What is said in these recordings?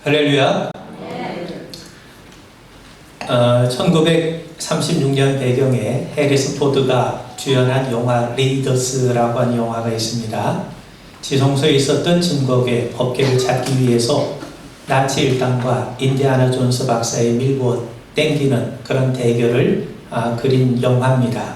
할렐루야. 1936년 배경에 해리스 포드가 주연한 영화 레이더스라고 하는 영화가 있습니다. 지성소에 있었던 증거의 법궤를 찾기 위해서 나치 일당과 인디아나 존스 박사의 밀고 땡기는 그런 대결을 그린 영화입니다.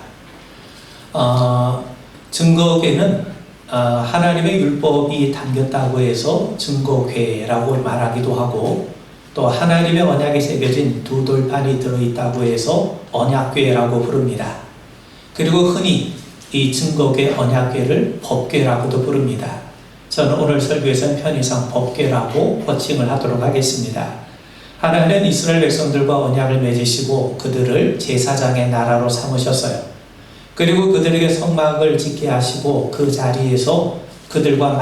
증거궤는 하나님의 율법이 담겼다고 해서 증거궤라고 말하기도 하고, 또 하나님의 언약이 새겨진 두 돌판이 들어있다고 해서 언약궤라고 부릅니다. 그리고 흔히 이 증거궤 언약궤를 법궤라고도 부릅니다. 저는 오늘 설교에서는 편의상 법궤라고 호칭을 하도록 하겠습니다. 하나님은 이스라엘 백성들과 언약을 맺으시고 그들을 제사장의 나라로 삼으셨어요. 그리고 그들에게 성막을 짓게 하시고 그 자리에서 그들과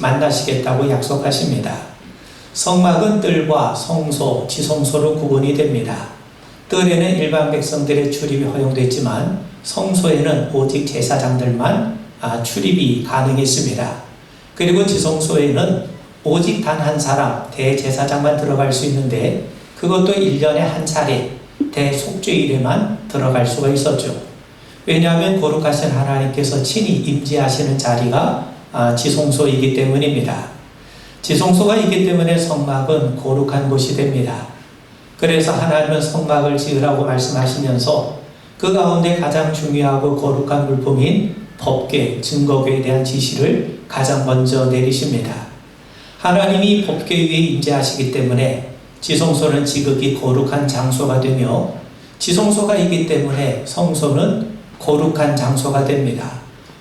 만나시겠다고 약속하십니다. 성막은 뜰과 성소, 지성소로 구분이 됩니다. 뜰에는 일반 백성들의 출입이 허용됐지만 성소에는 오직 제사장들만 출입이 가능했습니다. 그리고 지성소에는 오직 단 한 사람, 대제사장만 들어갈 수 있는데 그것도 1년에 한 차례 대속죄일에만 들어갈 수가 있었죠. 왜냐하면 거룩하신 하나님께서 친히 임재하시는 자리가 지성소이기 때문입니다. 지성소가 있기 때문에 성막은 거룩한 곳이 됩니다. 그래서 하나님은 성막을 지으라고 말씀하시면서 그 가운데 가장 중요하고 거룩한 물품인 법궤, 증거궤에 대한 지시를 가장 먼저 내리십니다. 하나님이 법궤 위에 임재하시기 때문에 지성소는 지극히 거룩한 장소가 되며, 지성소가 있기 때문에 성소는 거룩한 장소가 됩니다.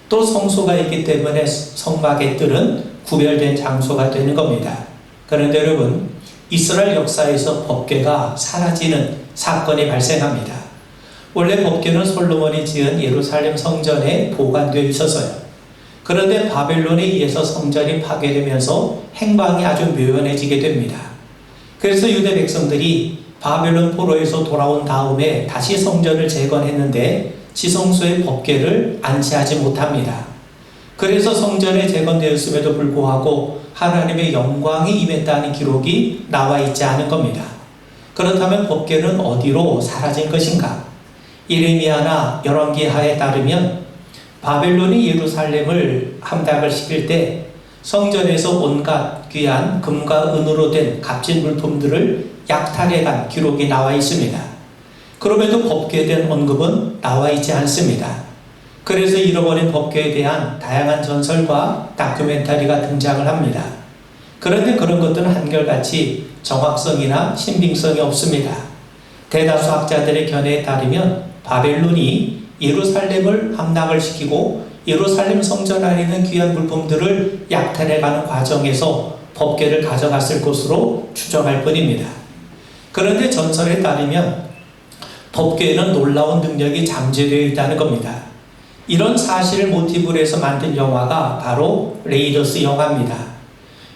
또 성소가 있기 때문에 성막의 뜰은 구별된 장소가 되는 겁니다. 그런데 여러분, 이스라엘 역사에서 법궤가 사라지는 사건이 발생합니다. 원래 법궤는 솔로몬이 지은 예루살렘 성전에 보관되어 있었어요. 그런데 바벨론에 의해서 성전이 파괴되면서 행방이 아주 묘연해지게 됩니다. 그래서 유대 백성들이 바벨론 포로에서 돌아온 다음에 다시 성전을 재건했는데 지성소의 법궤를 안치하지 못합니다. 그래서 성전에 재건되었음에도 불구하고 하나님의 영광이 임했다는 기록이 나와 있지 않은 겁니다. 그렇다면 법궤는 어디로 사라진 것인가? 예레미야나 열왕기하에 따르면 바벨론이 예루살렘을 함락을 시킬 때 성전에서 온갖 귀한 금과 은으로 된 값진 물품들을 약탈해간 기록이 나와 있습니다. 그럼에도 법궤에 대한 언급은 나와 있지 않습니다. 그래서 잃어버린 법궤에 대한 다양한 전설과 다큐멘터리가 등장을 합니다. 그런데 그런 것들은 한결같이 정확성이나 신빙성이 없습니다. 대다수 학자들의 견해에 따르면 바벨론이 예루살렘을 함락을 시키고 예루살렘 성전 안에 있는 귀한 물품들을 약탈해가는 과정에서 법궤를 가져갔을 것으로 추정할 뿐입니다. 그런데 전설에 따르면 법궤에는 놀라운 능력이 잠재되어 있다는 겁니다. 이런 사실을 모티브로 해서 만든 영화가 바로 레이더스 영화입니다.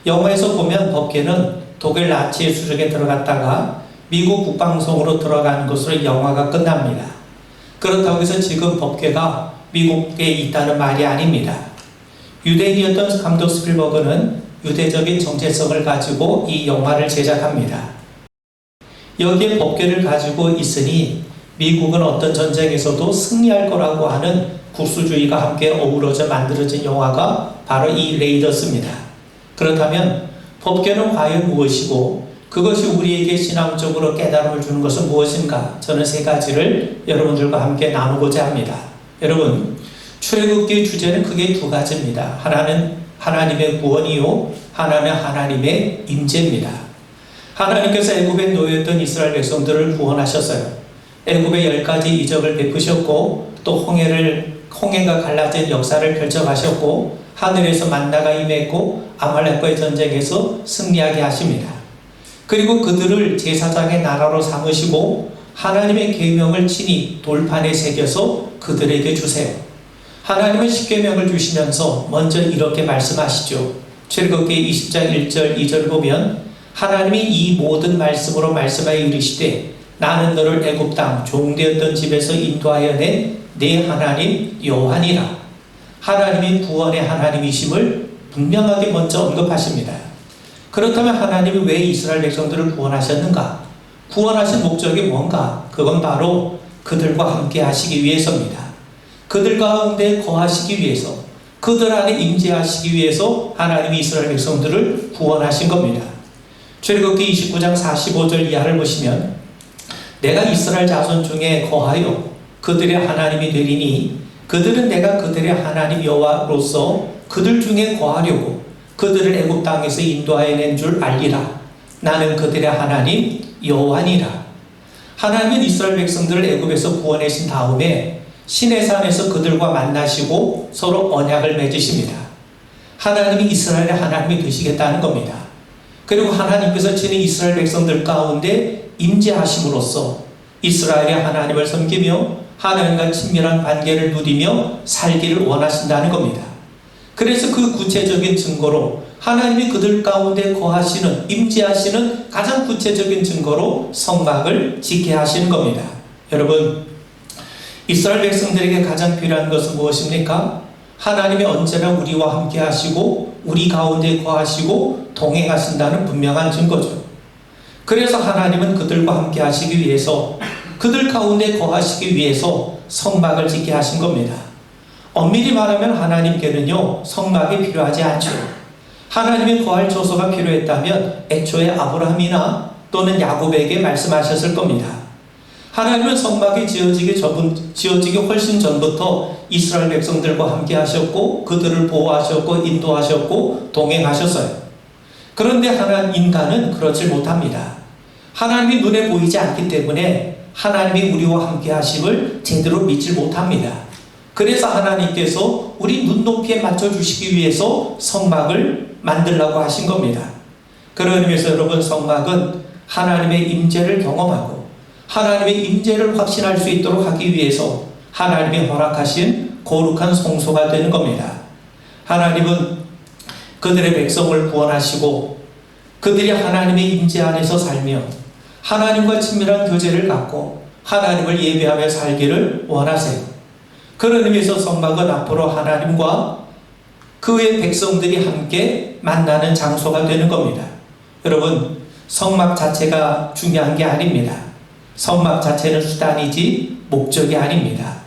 영화에서 보면 법궤는 독일 나치의 수적에 들어갔다가 미국 국방성으로 들어가는 것으로 영화가 끝납니다. 그렇다고 해서 지금 법궤가 미국에 있다는 말이 아닙니다. 유대인이었던 감독 스필버그는 유대적인 정체성을 가지고 이 영화를 제작합니다. 여기에 법궤를 가지고 있으니 미국은 어떤 전쟁에서도 승리할 거라고 하는 국수주의가 함께 어우러져 만들어진 영화가 바로 이 레이더스입니다. 그렇다면 법궤는 과연 무엇이고 그것이 우리에게 신앙적으로 깨달음을 주는 것은 무엇인가? 저는 세 가지를 여러분들과 함께 나누고자 합니다. 여러분, 출애굽기의 주제는 크게 두 가지입니다. 하나는 하나님의 구원이요, 하나는 하나님의 임재입니다. 하나님께서 애굽에 놓였던 이스라엘 백성들을 구원하셨어요. 애굽에 10가지 이적을 베푸셨고 또 홍해가 갈라진 역사를 펼쳐가셨고 하늘에서 만나가 임했고 아말렉과의 전쟁에서 승리하게 하십니다. 그리고 그들을 제사장의 나라로 삼으시고 하나님의 계명을 친히 돌판에 새겨서 그들에게 주세요. 하나님은 십계명을 주시면서 먼저 이렇게 말씀하시죠. 출애굽기 20장 1절 2절 보면 하나님이 이 모든 말씀으로 말씀하여 이르시되 나는 너를 애굽 땅 종되었던 집에서 인도하여 낸 네 하나님 여호와니라. 하나님이 구원의 하나님이심을 분명하게 먼저 언급하십니다. 그렇다면 하나님이 왜 이스라엘 백성들을 구원하셨는가? 구원하신 목적이 뭔가? 그건 바로 그들과 함께 하시기 위해서입니다. 그들 가운데 거하시기 위해서, 그들 안에 임재하시기 위해서 하나님이 이스라엘 백성들을 구원하신 겁니다. 출애굽기 29장 45절 이하를 보시면 내가 이스라엘 자손 중에 거하여 그들의 하나님이 되리니 그들은 내가 그들의 하나님 여호와로서 그들 중에 거하려고 그들을 애굽 땅에서 인도하여 낸 줄 알리라. 나는 그들의 하나님 여호와니라. 하나님은 이스라엘 백성들을 애굽에서 구원하신 다음에 시내산에서 그들과 만나시고 서로 언약을 맺으십니다. 하나님이 이스라엘의 하나님이 되시겠다는 겁니다. 그리고 하나님께서 지는 이스라엘 백성들 가운데 임재하심으로써 이스라엘의 하나님을 섬기며 하나님과 친밀한 관계를 누리며 살기를 원하신다는 겁니다. 그래서 그 구체적인 증거로 하나님이 그들 가운데 거하시는, 임재하시는 가장 구체적인 증거로 성막을 지게 하시는 겁니다. 여러분, 이스라엘 백성들에게 가장 필요한 것은 무엇입니까? 하나님이 언제나 우리와 함께 하시고 우리 가운데 거하시고 동행하신다는 분명한 증거죠. 그래서 하나님은 그들과 함께 하시기 위해서, 그들 가운데 거하시기 위해서 성막을 짓게 하신 겁니다. 엄밀히 말하면 하나님께는요, 성막이 필요하지 않죠. 하나님이 거할 처소가 필요했다면 애초에 아브라함이나 또는 야곱에게 말씀하셨을 겁니다. 하나님은 성막이 지어지기 훨씬 전부터 이스라엘 백성들과 함께 하셨고 그들을 보호하셨고 인도하셨고 동행하셨어요. 그런데 인간은 그렇지 못합니다. 하나님이 눈에 보이지 않기 때문에 하나님이 우리와 함께 하심을 제대로 믿지 못합니다. 그래서 하나님께서 우리 눈높이에 맞춰주시기 위해서 성막을 만들라고 하신 겁니다. 그런 의미에서 여러분, 성막은 하나님의 임재를 경험하고 하나님의 임재를 확신할 수 있도록 하기 위해서 하나님이 허락하신 거룩한 성소가 되는 겁니다. 하나님은 그들의 백성을 구원하시고 그들이 하나님의 임재 안에서 살며 하나님과 친밀한 교제를 갖고 하나님을 예배하며 살기를 원하세요. 그런 의미에서 성막은 앞으로 하나님과 그의 백성들이 함께 만나는 장소가 되는 겁니다. 여러분, 성막 자체가 중요한 게 아닙니다. 성막 자체는 수단이지 목적이 아닙니다.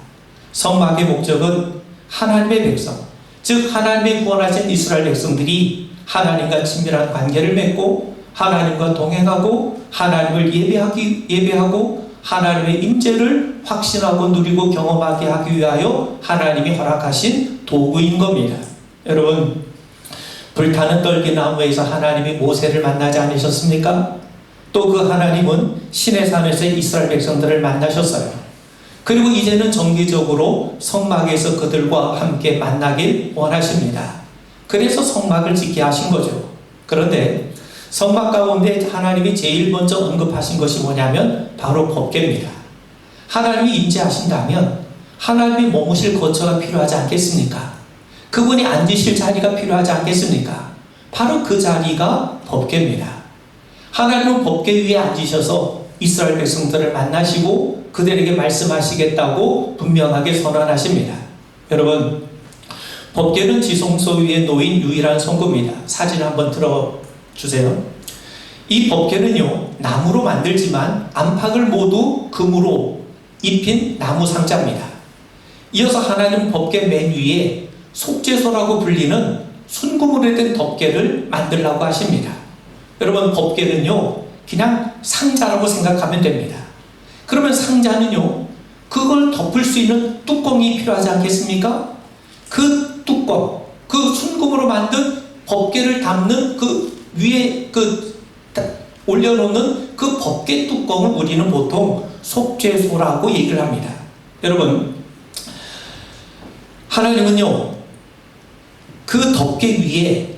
성막의 목적은 하나님의 백성, 즉 하나님의 구원하신 이스라엘 백성들이 하나님과 친밀한 관계를 맺고 하나님과 동행하고 하나님을 예배하고 하나님의 임재를 확신하고 누리고 경험하게 하기 위하여 하나님이 허락하신 도구인 겁니다. 여러분, 불타는 떨기나무에서 하나님이 모세를 만나지 않으셨습니까? 또 그 하나님은 시내산에서 이스라엘 백성들을 만나셨어요. 그리고 이제는 정기적으로 성막에서 그들과 함께 만나길 원하십니다. 그래서 성막을 짓게 하신 거죠. 그런데 성막 가운데 하나님이 제일 먼저 언급하신 것이 뭐냐면 바로 법궤입니다. 하나님이 임재하신다면 하나님이 머무실 거처가 필요하지 않겠습니까? 그분이 앉으실 자리가 필요하지 않겠습니까? 바로 그 자리가 법궤입니다. 하나님은 법궤 위에 앉으셔서 이스라엘 백성들을 만나시고 그들에게 말씀하시겠다고 분명하게 선언하십니다. 여러분, 법궤는 지성소 위에 놓인 유일한 성구입니다. 사진 한번 들어주세요. 이 법궤는요, 나무로 만들지만 안팎을 모두 금으로 입힌 나무 상자입니다. 이어서 하나님은 법궤 맨 위에 속죄소라고 불리는 순금으로 된 덮개를 만들라고 하십니다. 여러분, 법궤는요, 그냥 상자라고 생각하면 됩니다. 그러면 상자는요, 그걸 덮을 수 있는 뚜껑이 필요하지 않겠습니까? 그 뚜껑, 그 순금으로 만든 법궤를 담는 그 위에 올려놓는 그 법궤 뚜껑을 우리는 보통 속죄소라고 얘기를 합니다. 여러분, 하나님은요, 그 덮개 위에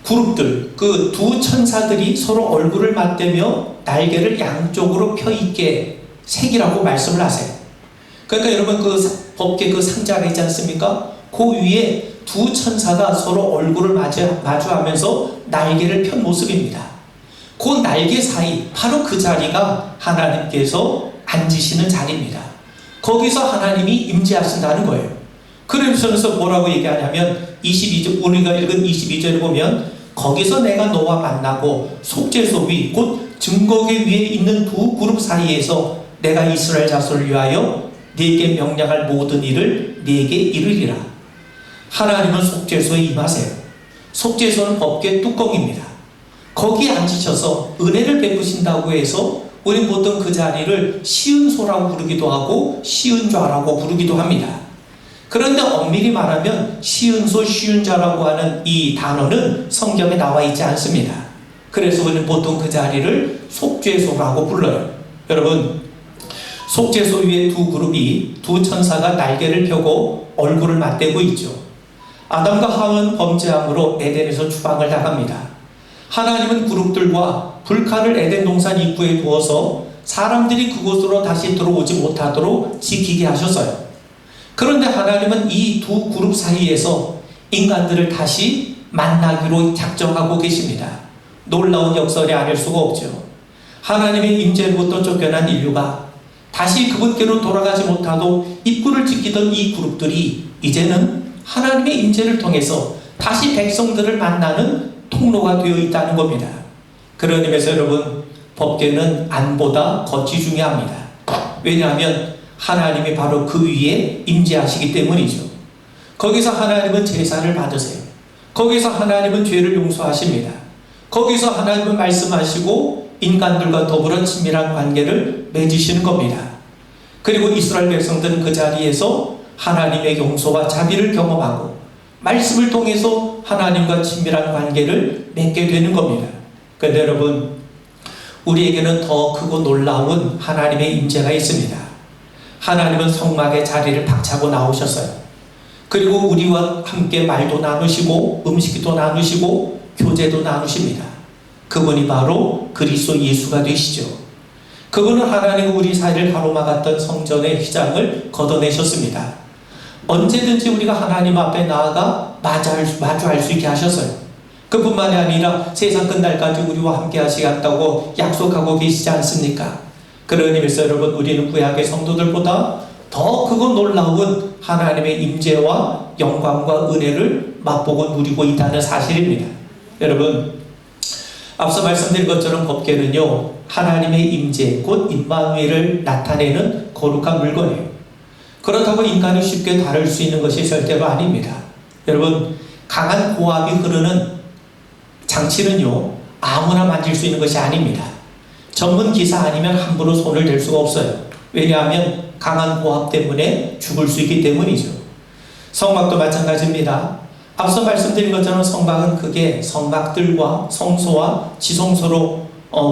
그룹들, 그 두 천사들이 서로 얼굴을 맞대며 날개를 양쪽으로 펴있게 새기라고 말씀을 하세요. 그러니까 여러분, 그 법궤 그 상자가 있지 않습니까? 그 위에 두 천사가 서로 얼굴을 마주하면서 날개를 편 모습입니다. 그 날개 사이, 바로 그 자리가 하나님께서 앉으시는 자리입니다. 거기서 하나님이 임재하신다는 거예요. 그러면서 뭐라고 얘기하냐면 22절, 우리가 읽은 22절을 보면 거기서 내가 너와 만나고 속죄소 위 곧 증거궤 위에 있는 두 그룹 사이에서 내가 이스라엘 자손을 위하여 네게 명령할 모든 일을 네게 이르리라. 하나님은 속죄소에 임하세요. 속죄소는 법궤 뚜껑입니다. 거기에 앉으셔서 은혜를 베푸신다고 해서 우리 보통 그 자리를 시은소라고 부르기도 하고 시은좌라고 부르기도 합니다. 그런데 엄밀히 말하면 시은소, 시은좌라고 하는 이 단어는 성경에 나와 있지 않습니다. 그래서 우리는 보통 그 자리를 속죄소라고 불러요. 여러분, 속죄소 위에 두 그룹이 두 천사가 날개를 펴고 얼굴을 맞대고 있죠. 아담과 하와는 범죄함으로 에덴에서 추방을 당합니다. 하나님은 그룹들과 불칼을 에덴 동산 입구에 두어서 사람들이 그곳으로 다시 들어오지 못하도록 지키게 하셨어요. 그런데 하나님은 이 두 그룹 사이에서 인간들을 다시 만나기로 작정하고 계십니다. 놀라운 역설이 아닐 수가 없죠. 하나님의 임재로부터 쫓겨난 인류가 다시 그분께로 돌아가지 못하도 입구를 지키던 이 그룹들이 이제는 하나님의 임재를 통해서 다시 백성들을 만나는 통로가 되어 있다는 겁니다. 그런 의미에서 여러분, 법궤는 안보다 겉이 중요합니다. 왜냐하면 하나님이 바로 그 위에 임재하시기 때문이죠. 거기서 하나님은 제사를 받으세요. 거기서 하나님은 죄를 용서하십니다. 거기서 하나님은 말씀하시고 인간들과 더불어 친밀한 관계를 맺으시는 겁니다. 그리고 이스라엘 백성들은 그 자리에서 하나님의 용서와 자비를 경험하고 말씀을 통해서 하나님과 친밀한 관계를 맺게 되는 겁니다. 그런데 여러분, 우리에게는 더 크고 놀라운 하나님의 임재가 있습니다. 하나님은 성막의 자리를 박차고 나오셨어요. 그리고 우리와 함께 말도 나누시고 음식도 나누시고 교제도 나누십니다. 그분이 바로 그리스도 예수가 되시죠. 그분은 하나님 우리 사이를 가로막았던 성전의 휘장을 걷어내셨습니다. 언제든지 우리가 하나님 앞에 나아가 마주할 수 있게 하셨어요. 그뿐만이 아니라 세상 끝날까지 우리와 함께 하시겠다고 약속하고 계시지 않습니까? 그런 의미에서 여러분, 우리는 구약의 성도들보다 더 크고 놀라운 하나님의 임재와 영광과 은혜를 맛보고 누리고 있다는 사실입니다. 여러분, 앞서 말씀드린 것처럼 법궤는요, 하나님의 임재 곧 임마누엘을 나타내는 거룩한 물건이에요. 그렇다고 인간이 쉽게 다룰 수 있는 것이 절대로 아닙니다. 여러분, 강한 고압이 흐르는 장치는요, 아무나 만질 수 있는 것이 아닙니다. 전문 기사 아니면 함부로 손을 댈 수가 없어요. 왜냐하면 강한 고압 때문에 죽을 수 있기 때문이죠. 성막도 마찬가지입니다. 앞서 말씀드린 것처럼 성막은 크게 성막들과 성소와 지성소로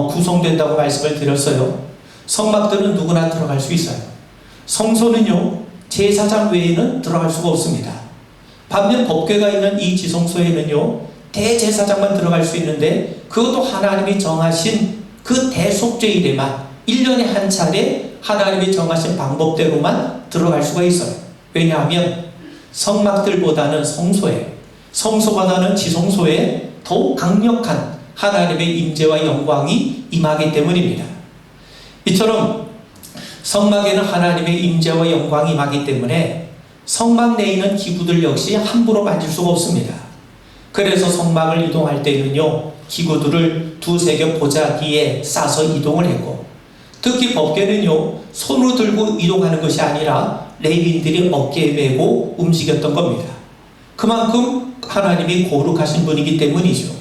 구성된다고 말씀을 드렸어요. 성막들은 누구나 들어갈 수 있어요. 성소는요, 제사장 외에는 들어갈 수가 없습니다. 반면 법궤가 있는 이 지성소에는요, 대제사장만 들어갈 수 있는데 그것도 하나님이 정하신 그 대속죄일에만 1년에 한 차례 하나님이 정하신 방법대로만 들어갈 수가 있어요. 왜냐하면 성막들보다는 성소보다는 지성소에 더욱 강력한 하나님의 임재와 영광이 임하기 때문입니다. 이처럼 성막에는 하나님의 임재와 영광이 임하기 때문에 성막 내에 있는 기구들 역시 함부로 만질 수가 없습니다. 그래서 성막을 이동할 때는요, 기구들을 두세 겹 보자기에 싸서 이동을 했고, 특히 법궤는요, 손으로 들고 이동하는 것이 아니라 레위인들이 어깨에 메고 움직였던 겁니다. 그만큼 하나님이 거룩하신 분이기 때문이죠.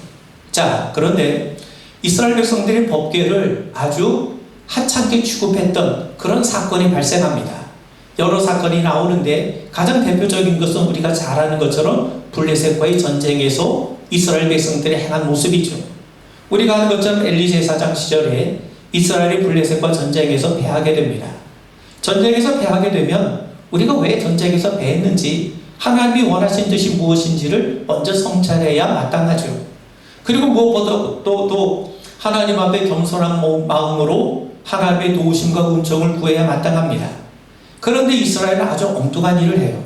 자, 그런데 이스라엘 백성들이 법궤를 아주 하찮게 취급했던 그런 사건이 발생합니다. 여러 사건이 나오는데 가장 대표적인 것은 우리가 잘 아는 것처럼 블레셋과의 전쟁에서 이스라엘 백성들이 행한 모습이죠. 우리가 아는 것처럼 엘리 제사장 시절에 이스라엘이 블레셋과 전쟁에서 패하게 됩니다. 전쟁에서 패하게 되면 우리가 왜 전쟁에서 패했는지, 하나님이 원하신 뜻이 무엇인지를 먼저 성찰해야 마땅하죠. 그리고 무엇보다 또 하나님 앞에 겸손한 마음으로 하나님의 도우심과 은총을 구해야 마땅합니다. 그런데 이스라엘은 아주 엉뚱한 일을 해요.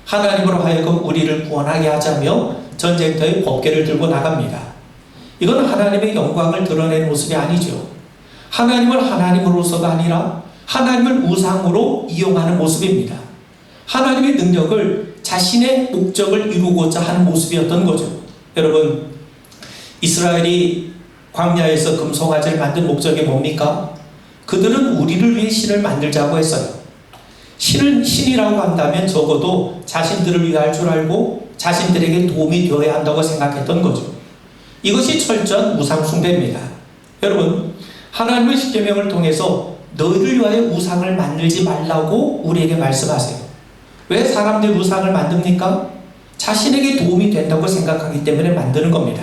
하나님으로 하여금 우리를 구원하게 하자며 전쟁터에 법궤를 들고 나갑니다. 이건 하나님의 영광을 드러내는 모습이 아니죠. 하나님을 하나님으로서가 아니라 하나님을 우상으로 이용하는 모습입니다. 하나님의 능력을 자신의 목적을 이루고자 하는 모습이었던 거죠. 여러분, 이스라엘이 광야에서 금송아지를 만든 목적이 뭡니까? 그들은 우리를 위해 신을 만들자고 했어요. 신이라고 한다면 적어도 자신들을 위할 줄 알고 자신들에게 도움이 되어야 한다고 생각했던 거죠. 이것이 철저한 우상숭배입니다. 여러분, 하나님의 십계명을 통해서 너희를 위하여 우상을 만들지 말라고 우리에게 말씀하세요. 왜 사람들이 우상을 만듭니까? 자신에게 도움이 된다고 생각하기 때문에 만드는 겁니다.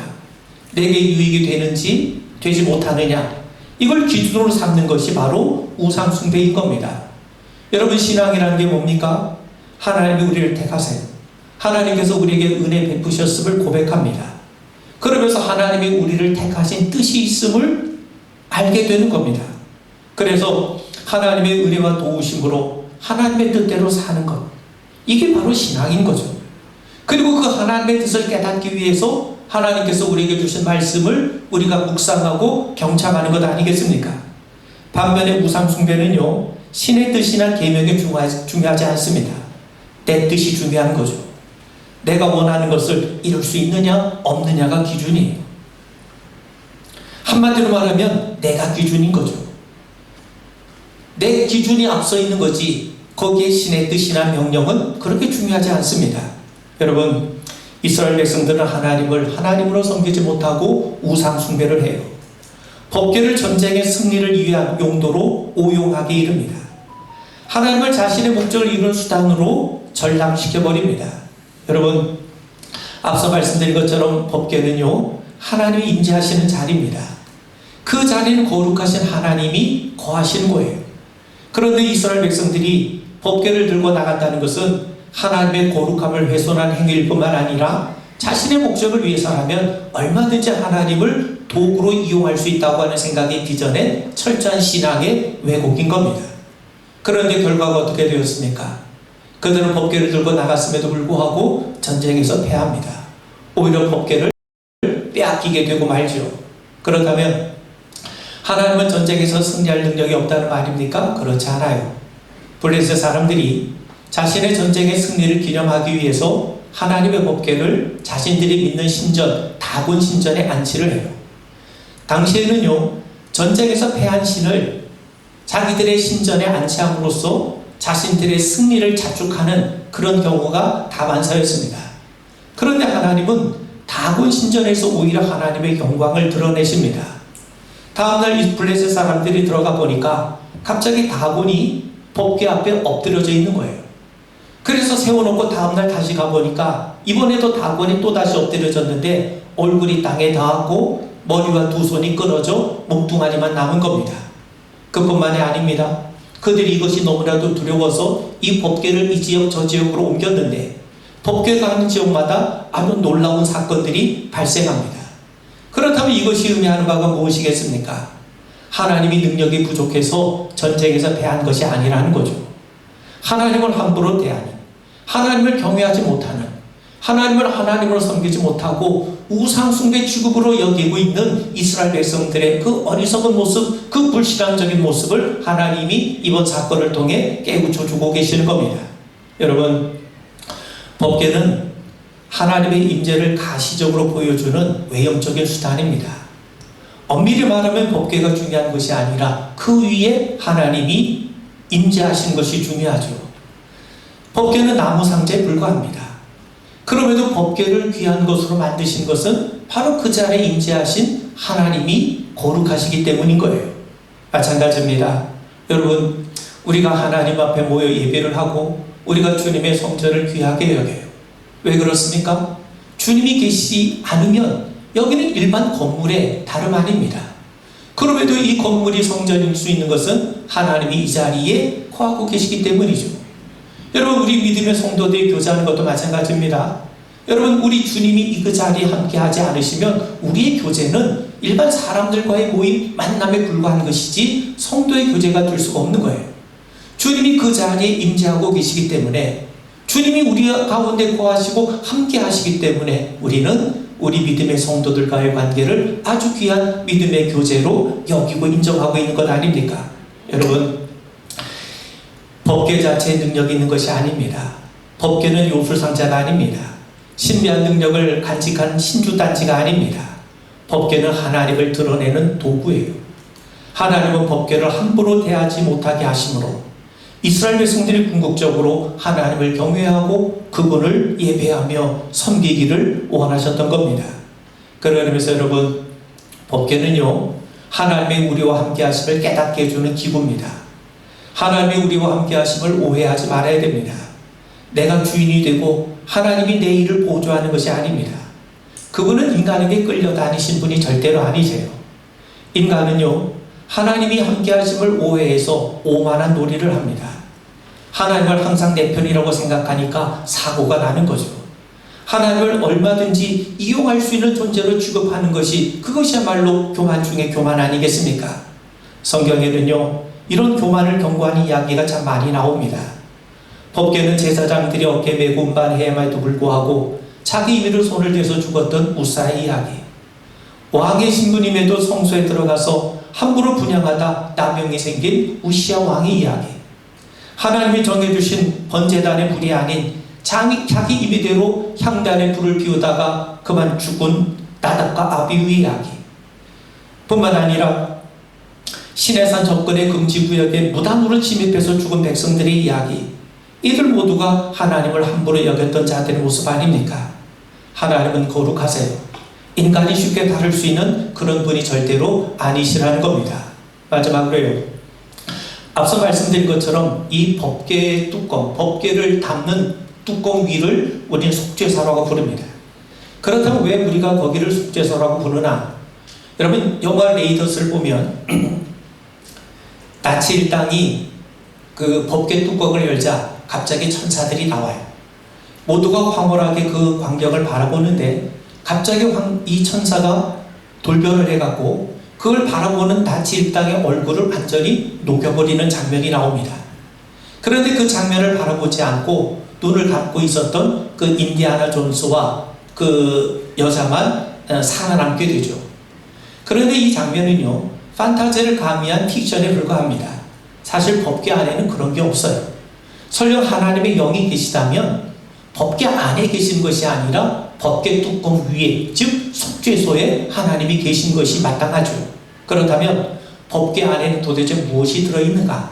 내게 유익이 되는지 되지 못하느냐, 이걸 기준으로 삼는 것이 바로 우상숭배인 겁니다. 여러분, 신앙이라는 게 뭡니까? 하나님이 우리를 택하세요. 하나님께서 우리에게 은혜 베푸셨음을 고백합니다. 그러면서 하나님이 우리를 택하신 뜻이 있음을 알게 되는 겁니다. 그래서 하나님의 은혜와 도우심으로 하나님의 뜻대로 사는 것, 이게 바로 신앙인 거죠. 그리고 그 하나님의 뜻을 깨닫기 위해서 하나님께서 우리에게 주신 말씀을 우리가 묵상하고 경청하는 것 아니겠습니까? 반면에 우상숭배는요, 신의 뜻이나 계명이 중요하지 않습니다. 내 뜻이 중요한 거죠. 내가 원하는 것을 이룰 수 있느냐 없느냐가 기준이에요. 한마디로 말하면 내가 기준인 거죠. 내 기준이 앞서 있는 거지 거기에 신의 뜻이나 명령은 그렇게 중요하지 않습니다. 여러분, 이스라엘 백성들은 하나님을 하나님으로 섬기지 못하고 우상 숭배를 해요. 법궤를 전쟁의 승리를 위한 용도로 오용하게 이릅니다. 하나님을 자신의 목적을 이루는 수단으로 전락시켜버립니다. 여러분, 앞서 말씀드린 것처럼 법궤는요, 하나님이 임재하시는 자리입니다. 그 자리는 거룩하신 하나님이 거하시는 거예요. 그런데 이스라엘 백성들이 법궤를 들고 나간다는 것은 하나님의 거룩함을 훼손한 행위일 뿐만 아니라 자신의 목적을 위해서라면 얼마든지 하나님을 도구로 이용할 수 있다고 하는 생각이 빚어낸 철저한 신앙의 왜곡인 겁니다. 그런데 결과가 어떻게 되었습니까? 그들은 법궤를 들고 나갔음에도 불구하고 전쟁에서 패합니다. 오히려 법궤를 빼앗기게 되고 말죠. 그렇다면 하나님은 전쟁에서 승리할 능력이 없다는 말입니까? 그렇지 않아요. 블레셋 사람들이 자신의 전쟁의 승리를 기념하기 위해서 하나님의 법궤를 자신들이 믿는 신전, 다곤 신전에 안치를 해요. 당시에는요, 전쟁에서 패한 신을 자기들의 신전에 안치함으로써 자신들의 승리를 자축하는 그런 경우가 다반사였습니다. 그런데 하나님은 다곤 신전에서 오히려 하나님의 영광을 드러내십니다. 다음날 이 블레셋 사람들이 들어가 보니까 갑자기 다곤이 법궤 앞에 엎드려져 있는 거예요. 그래서 세워놓고 다음날 다시 가보니까 이번에도 다곤이 또다시 엎드려졌는데 얼굴이 땅에 닿았고 머리와 두 손이 끊어져 몸뚱아리만 남은 겁니다. 그뿐만이 아닙니다. 그들이 이것이 너무나도 두려워서 이 법궤를 이 지역 저 지역으로 옮겼는데 법궤가 하는 지역마다 아주 놀라운 사건들이 발생합니다. 그렇다면 이것이 의미하는 바가 무엇이겠습니까? 하나님이 능력이 부족해서 전쟁에서 패한 것이 아니라는 거죠. 하나님을 함부로 대하는, 하나님을 경외하지 못하는, 하나님을 하나님으로 섬기지 못하고 우상숭배 취급으로 여기고 있는 이스라엘 백성들의 그 어리석은 모습, 그 불신앙적인 모습을 하나님이 이번 사건을 통해 깨우쳐주고 계시는 겁니다. 여러분, 법궤는 하나님의 임재를 가시적으로 보여주는 외형적인 수단입니다. 엄밀히 말하면 법궤가 중요한 것이 아니라 그 위에 하나님이 임재하신 것이 중요하죠. 법궤는 나무 상자에 불과합니다. 그럼에도 법궤를 귀한 것으로 만드신 것은 바로 그 자리에 임재하신 하나님이 거룩하시기 때문인 거예요. 마찬가지입니다. 여러분, 우리가 하나님 앞에 모여 예배를 하고 우리가 주님의 성전을 귀하게 여겨요. 왜 그렇습니까? 주님이 계시지 않으면 여기는 일반 건물의 다름 아닙니다. 그럼에도 이 건물이 성전일 수 있는 것은 하나님이 이 자리에 거하고 계시기 때문이죠. 여러분, 우리 믿음의 성도들이 교제하는 것도 마찬가지입니다. 여러분, 우리 주님이 그 자리에 함께 하지 않으시면 우리의 교제는 일반 사람들과의 모임, 만남에 불과한 것이지 성도의 교제가 될 수가 없는 거예요. 주님이 그 자리에 임재하고 계시기 때문에, 주님이 우리 가운데 거하시고 함께 하시기 때문에 우리는 우리 믿음의 성도들과의 관계를 아주 귀한 믿음의 교제로 여기고 인정하고 있는 것 아닙니까? 여러분, 법궤 자체에 능력이 있는 것이 아닙니다. 법궤는 요술상자가 아닙니다. 신비한 능력을 간직한 신주단지가 아닙니다. 법궤는 하나님을 드러내는 도구예요. 하나님은 법궤를 함부로 대하지 못하게 하심으로 이스라엘 백성들이 궁극적으로 하나님을 경외하고 그분을 예배하며 섬기기를 원하셨던 겁니다. 그러면서 여러분, 법궤는요, 하나님의 우리와 함께 하심을 깨닫게 해주는 기구입니다. 하나님의 우리와 함께 하심을 오해하지 말아야 됩니다. 내가 주인이 되고 하나님이 내 일을 보조하는 것이 아닙니다. 그분은 인간에게 끌려다니신 분이 절대로 아니세요. 인간은요, 하나님이 함께 하심을 오해해서 오만한 놀이를 합니다. 하나님을 항상 내 편이라고 생각하니까 사고가 나는 거죠. 하나님을 얼마든지 이용할 수 있는 존재로 취급하는 것이, 그것이야말로 교만 중에 교만 아니겠습니까? 성경에는요, 이런 교만을 경고하는 이야기가 참 많이 나옵니다. 법궤는 제사장들이 어깨에 메고 운반해야만도 불구하고 자기 임의로 손을 대서 죽었던 우사의 이야기, 왕의 신부님에도 성소에 들어가서 함부로 분향하다 나병이 생긴 우시야 왕의 이야기, 하나님이 정해주신 번제단의 불이 아닌 자기 임의대로 향단의 불을 피우다가 그만 죽은 나답과 아비후의 이야기 뿐만 아니라 시내산 접근의 금지구역에 무단으로 침입해서 죽은 백성들의 이야기, 이들 모두가 하나님을 함부로 여겼던 자들의 모습 아닙니까? 하나님은 거룩하세요. 인간이 쉽게 다룰 수 있는 그런 분이 절대로 아니시라는 겁니다. 마지막으로요, 앞서 말씀드린 것처럼 이 법궤의 뚜껑, 법궤를 담는 뚜껑 위를 우리는 속죄소라고 부릅니다. 그렇다면 왜 우리가 거기를 속죄소라고 부르나? 여러분, 영화 레이더스를 보면 나치 일당이 그 법궤 뚜껑을 열자 갑자기 천사들이 나와요. 모두가 황홀하게 그 광경을 바라보는데 갑자기 이 천사가 돌변을 해갖고 그걸 바라보는 나치 일당의 얼굴을 완전히 녹여버리는 장면이 나옵니다. 그런데 그 장면을 바라보지 않고 눈을 감고 있었던 그 인디아나 존스와 그 여자만 살아남게 되죠. 그런데 이 장면은요, 판타지를 가미한 픽션에 불과합니다. 사실 법궤 안에는 그런 게 없어요. 설령 하나님의 영이 계시다면 법궤 안에 계신 것이 아니라 법궤 뚜껑 위에, 즉 속죄소에 하나님이 계신 것이 마땅하죠. 그렇다면 법궤 안에는 도대체 무엇이 들어있는가?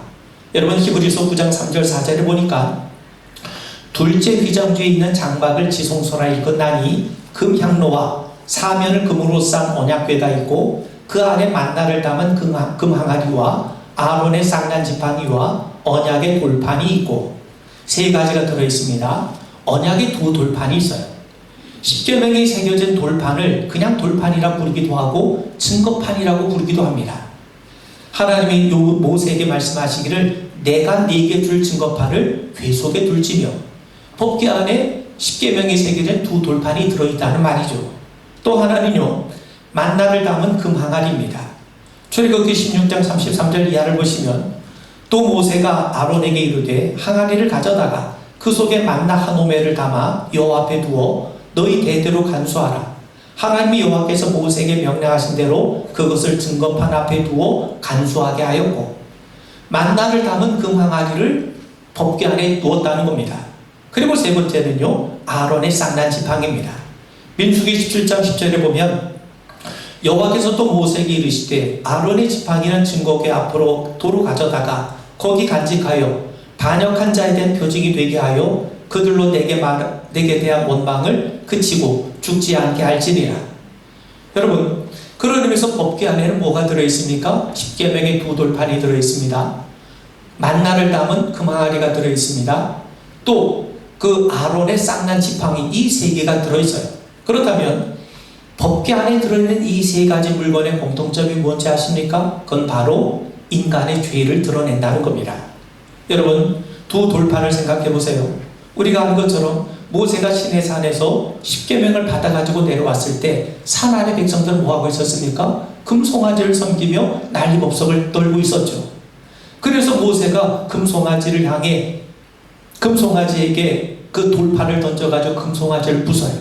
여러분, 히브리서 9장 3절 4절에 보니까 둘째 휘장주에 있는 장막을 지성소라 일컫나니 금향로와 사면을 금으로 싼 언약궤가 있고 그 안에 만나를 담은 금항아리와 아론의 쌍난지팡이와 언약의 돌판이 있고, 세 가지가 들어있습니다. 언약의 두 돌판이 있어요. 십계명이 새겨진 돌판을 그냥 돌판이라 부르기도 하고 증거판이라고 부르기도 합니다. 하나님이 모세에게 말씀하시기를 내가 네게 줄 증거판을 궤 속에 둘지며, 법궤 안에 십계명이 새겨진 두 돌판이 들어있다는 말이죠. 또 하나는요, 만나를 담은 금항아리입니다. 출애굽기 16장 33절 이하를 보시면 또 모세가 아론에게 이르되 항아리를 가져다가 그 속에 만나 한 오매를 담아 여호와 앞에 두어 너희 대대로 간수하라. 하나님이 여호와께서 모세에게 명령하신 대로 그것을 증거판 앞에 두어 간수하게 하였고, 만나를 담은 금항아리를 법궤 안에 두었다는 겁니다. 그리고 세 번째는요, 아론의 쌍난 지팡이입니다. 민수기 17장 10절에 보면 여호와께서 또 모세에게 이르시되 아론의 지팡이는 증거궤 앞으로 도로 가져다가 거기 간직하여 반역한 자에 대한 표징이 되게 하여 그들로 내게 대한 원망을 그치고 죽지 않게 할지니라. 여러분, 그런 의미에서 법궤 안에는 뭐가 들어있습니까? 십계명의 두 돌판이 들어있습니다. 만나를 담은 금항아리가 들어있습니다. 또 그 아론의 쌍난 지팡이, 이 세 개가 들어있어요. 그렇다면 법궤 안에 들어있는 이 세 가지 물건의 공통점이 뭔지 아십니까? 그건 바로 인간의 죄를 드러낸다는 겁니다. 여러분, 두 돌판을 생각해 보세요. 우리가 아는 것처럼 모세가 시내산에서 십계명을 받아가지고 내려왔을 때 산 아래 백성들은 뭐하고 있었습니까? 금송아지를 섬기며 난리법석을 떨고 있었죠. 그래서 모세가 금송아지를 향해 금송아지에게 그 돌판을 던져가지고 금송아지를 부숴요.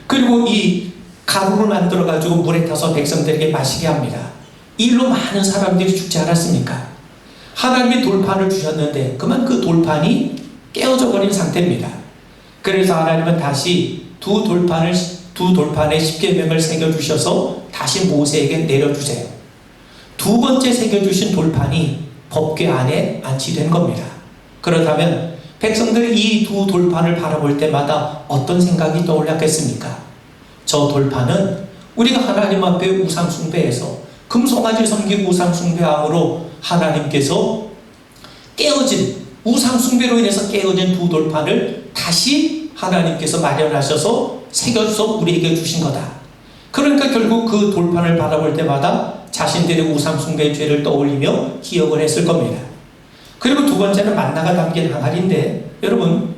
그리고 이 가루를 만들어가지고 물에 타서 백성들에게 마시게 합니다. 이 일로 많은 사람들이 죽지 않았습니까? 하나님이 돌판을 주셨는데 그만 그 돌판이 깨어져 버린 상태입니다. 그래서 하나님은 다시 두 돌판에 십계명을 새겨주셔서 다시 모세에게 내려주세요. 두 번째 새겨주신 돌판이 법궤 안에 안치된 겁니다. 그렇다면 백성들이 이 두 돌판을 바라볼 때마다 어떤 생각이 떠올랐겠습니까? 저 돌판은 우리가 하나님 앞에 우상 숭배해서 금송아지 섬기고 우상 숭배함으로 하나님께서 깨어진 우상 숭배로 인해서 깨어진 두 돌판을 다시 하나님께서 마련하셔서 새겨서 우리에게 주신 거다. 그러니까 결국 그 돌판을 바라볼 때마다 자신들의 우상 숭배의 죄를 떠올리며 기억을 했을 겁니다. 그리고 두 번째는 만나가 담긴 항아리인데, 여러분,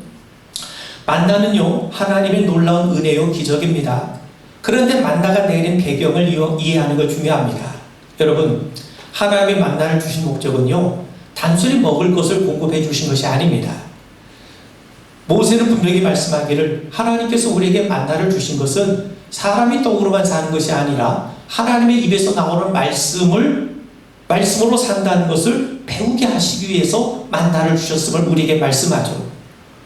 만나는요 하나님의 놀라운 은혜요 기적입니다. 그런데 만나가 내린 배경을 이해하는 것 중요합니다. 여러분, 하나님의 만나를 주신 목적은요 단순히 먹을 것을 공급해 주신 것이 아닙니다. 모세는 분명히 말씀하기를 하나님께서 우리에게 만나를 주신 것은 사람이 떡으로만 사는 것이 아니라 하나님의 입에서 나오는 말씀으로 산다는 것을 배우게 하시기 위해서 만나를 주셨음을 우리에게 말씀하죠.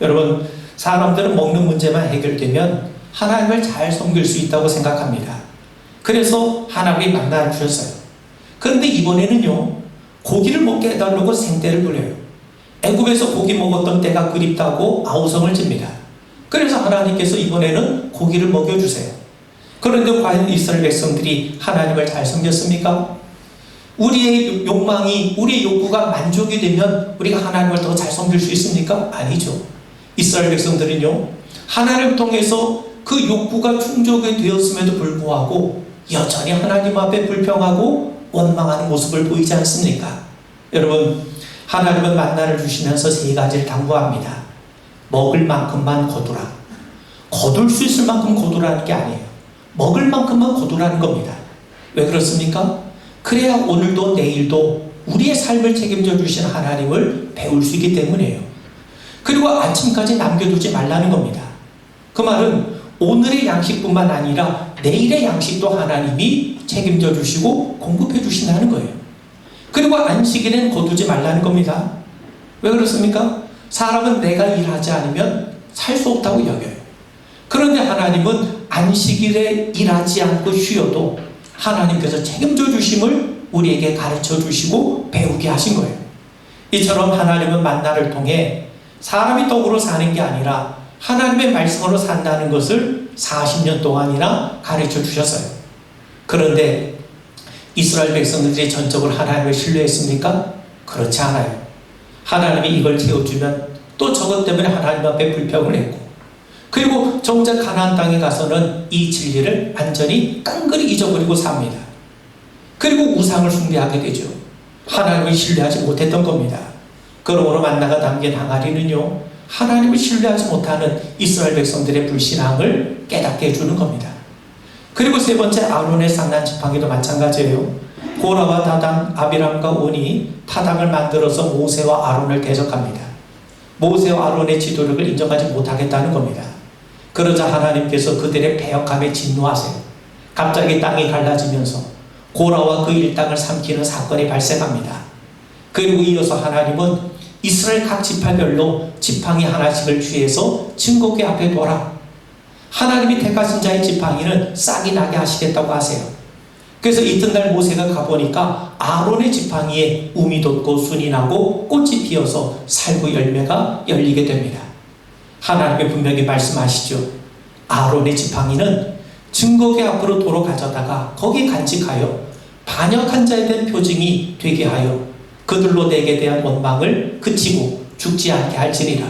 여러분, 사람들은 먹는 문제만 해결되면 하나님을 잘 섬길 수 있다고 생각합니다. 그래서 하나님이 만나를 주셨어요. 그런데 이번에는요 고기를 먹게 해달라고 생떼를 부려요. 애굽에서 고기 먹었던 때가 그립다고 아우성을 칩니다. 그래서 하나님께서 이번에는 고기를 먹여주세요. 그런데 과연 이스라엘 백성들이 하나님을 잘 섬겼습니까? 우리의 욕망이, 우리의 욕구가 만족이 되면 우리가 하나님을 더 잘 섬길 수 있습니까? 아니죠. 이스라엘 백성들은요 하나님을 통해서 그 욕구가 충족이 되었음에도 불구하고 여전히 하나님 앞에 불평하고 원망하는 모습을 보이지 않습니까? 여러분, 하나님은 만나를 주시면서 세 가지를 당부합니다. 먹을 만큼만 거두라. 거둘 수 있을 만큼 거두라는 게 아니에요. 먹을 만큼만 거두라는 겁니다. 왜 그렇습니까? 그래야 오늘도 내일도 우리의 삶을 책임져 주신 하나님을 배울 수 있기 때문이에요. 그리고 아침까지 남겨두지 말라는 겁니다. 그 말은 오늘의 양식뿐만 아니라 내일의 양식도 하나님이 책임져 주시고 공급해 주신다는 거예요. 그리고 안식일엔 거두지 말라는 겁니다. 왜 그렇습니까? 사람은 내가 일하지 않으면 살 수 없다고 여겨요. 그런데 하나님은 안식일에 일하지 않고 쉬어도 하나님께서 책임져 주심을 우리에게 가르쳐 주시고 배우게 하신 거예요. 이처럼 하나님은 만나를 통해 사람이 떡으로 사는 게 아니라 하나님의 말씀으로 산다는 것을 40년 동안이나 가르쳐 주셨어요. 그런데 이스라엘 백성들이 전적으로 하나님을 신뢰했습니까? 그렇지 않아요. 하나님이 이걸 채워주면 또 저것 때문에 하나님 앞에 불평을 했고, 그리고 정작 가나안 땅에 가서는 이 진리를 완전히 깡그리 잊어버리고 삽니다. 그리고 우상을 숭배하게 되죠. 하나님을 신뢰하지 못했던 겁니다. 그러므로 만나가 담긴 항아리는요 하나님을 신뢰하지 못하는 이스라엘 백성들의 불신앙을 깨닫게 해주는 겁니다. 그리고 세 번째, 아론의 쌍난 지팡이도 마찬가지예요. 고라와 다단, 아비람과 온이 타당을 만들어서 모세와 아론을 대적합니다. 모세와 아론의 지도력을 인정하지 못하겠다는 겁니다. 그러자 하나님께서 그들의 패역함에 진노하세요. 갑자기 땅이 갈라지면서 고라와 그 일당을 삼키는 사건이 발생합니다. 그리고 이어서 하나님은 이스라엘 각 지파별로 지팡이 하나씩을 취해서 증거궤 앞에 둬라. 하나님이 택하신 자의 지팡이는 싹이 나게 하시겠다고 하세요. 그래서 이튿날 모세가 가보니까 아론의 지팡이에 움이 돋고 순이 나고 꽃이 피어서 살구 열매가 열리게 됩니다. 하나님이 분명히 말씀하시죠. 아론의 지팡이는 증거궤 앞으로 도로 가져다가 거기 간직하여 반역한 자에 대한 표징이 되게 하여 그들로 내게 대한 원망을 그치고 죽지 않게 할지니라.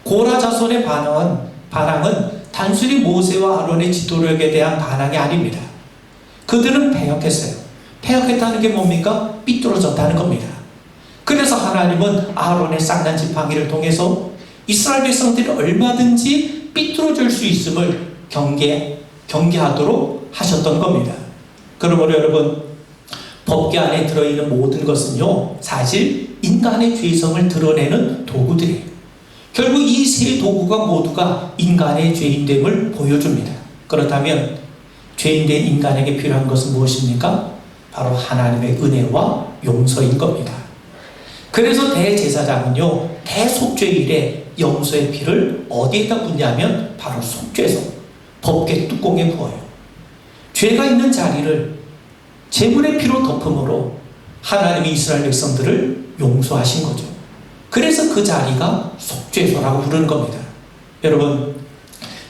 고라 자손의 반항은 단순히 모세와 아론의 지도력에 대한 반항이 아닙니다. 그들은 패역했어요. 패역했다는 게 뭡니까? 삐뚤어졌다는 겁니다. 그래서 하나님은 아론의 쌍난 지팡이를 통해서 이스라엘 백성들이 얼마든지 삐뚤어질 수 있음을 경계하도록 하셨던 겁니다. 그러므로 여러분, 법궤 안에 들어있는 모든 것은요 사실 인간의 죄성을 드러내는 도구들이에요. 결국 이 세 도구가 모두가 인간의 죄인됨을 보여줍니다. 그렇다면 죄인된 인간에게 필요한 것은 무엇입니까? 바로 하나님의 은혜와 용서인 겁니다. 그래서 대제사장은요 대속죄일에 염소의 피를 어디에다 붓냐면 바로 속죄소 법궤 뚜껑에 부어요. 죄가 있는 자리를 제물의 피로 덮음으로 하나님이 이스라엘 백성들을 용서하신 거죠. 그래서 그 자리가 속죄소라고 부르는 겁니다. 여러분,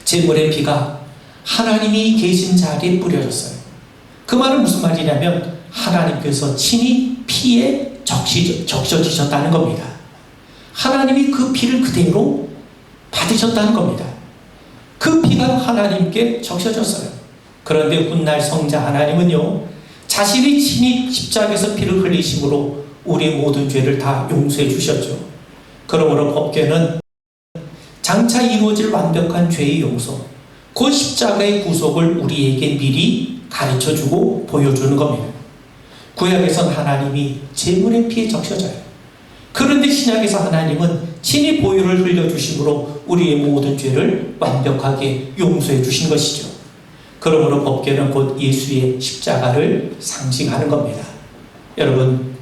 제물의 피가 하나님이 계신 자리에 뿌려졌어요. 그 말은 무슨 말이냐면 하나님께서 친히 피에 적셔지셨다는 겁니다. 하나님이 그 피를 그대로 받으셨다는 겁니다. 그 피가 하나님께 적셔졌어요. 그런데 훗날 성자 하나님은요, 자신이 친히 십자가에서 피를 흘리심으로 우리의 모든 죄를 다 용서해 주셨죠. 그러므로 법궤는 장차 이루어질 완벽한 죄의 용서, 그 십자가의 구속을 우리에게 미리 가르쳐주고 보여주는 겁니다. 구약에선 하나님이 제물의 피에 적셔져요. 그런데 신약에서 하나님은 친히 보혈을 흘려주심으로 우리의 모든 죄를 완벽하게 용서해 주신 것이죠. 그러므로 법궤는 곧 예수의 십자가를 상징하는 겁니다. 여러분,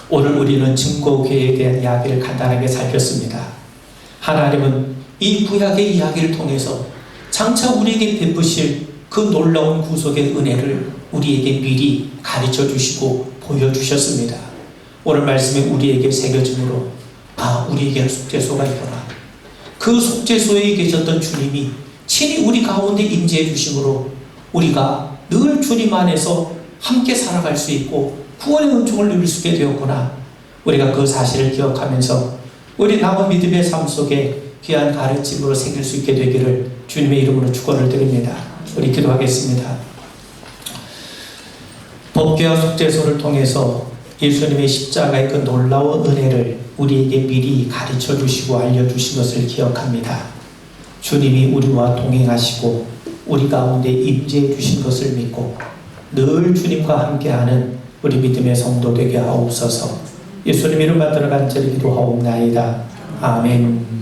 오늘 우리는 증거궤에 대한 이야기를 간단하게 살폈습니다. 하나님은 이 구약의 이야기를 통해서 장차 우리에게 베푸실 그 놀라운 구속의 은혜를 우리에게 미리 가르쳐 주시고 보여주셨습니다. 오늘 말씀에 우리에게 새겨짐으로 우리에게 속죄소가 있구나. 그 속죄소에 계셨던 주님이 친히 우리 가운데 임재해 주심으로 우리가 늘 주님 안에서 함께 살아갈 수 있고 구원의 은총을 누릴 수 있게 되었구나. 우리가 그 사실을 기억하면서 우리 남은 믿음의 삶 속에 귀한 가르침으로 새길 수 있게 되기를 주님의 이름으로 축원을 드립니다. 우리 기도하겠습니다. 법궤와 속죄소를 통해서 예수님의 십자가의 그 놀라운 은혜를 우리에게 미리 가르쳐 주시고 알려주신 것을 기억합니다. 주님이 우리와 동행하시고 우리 가운데 임재해 주신 것을 믿고 늘 주님과 함께하는 우리 믿음의 성도 되게 하옵소서. 예수님 이름 받들어 간절히 기도하옵나이다. 아멘.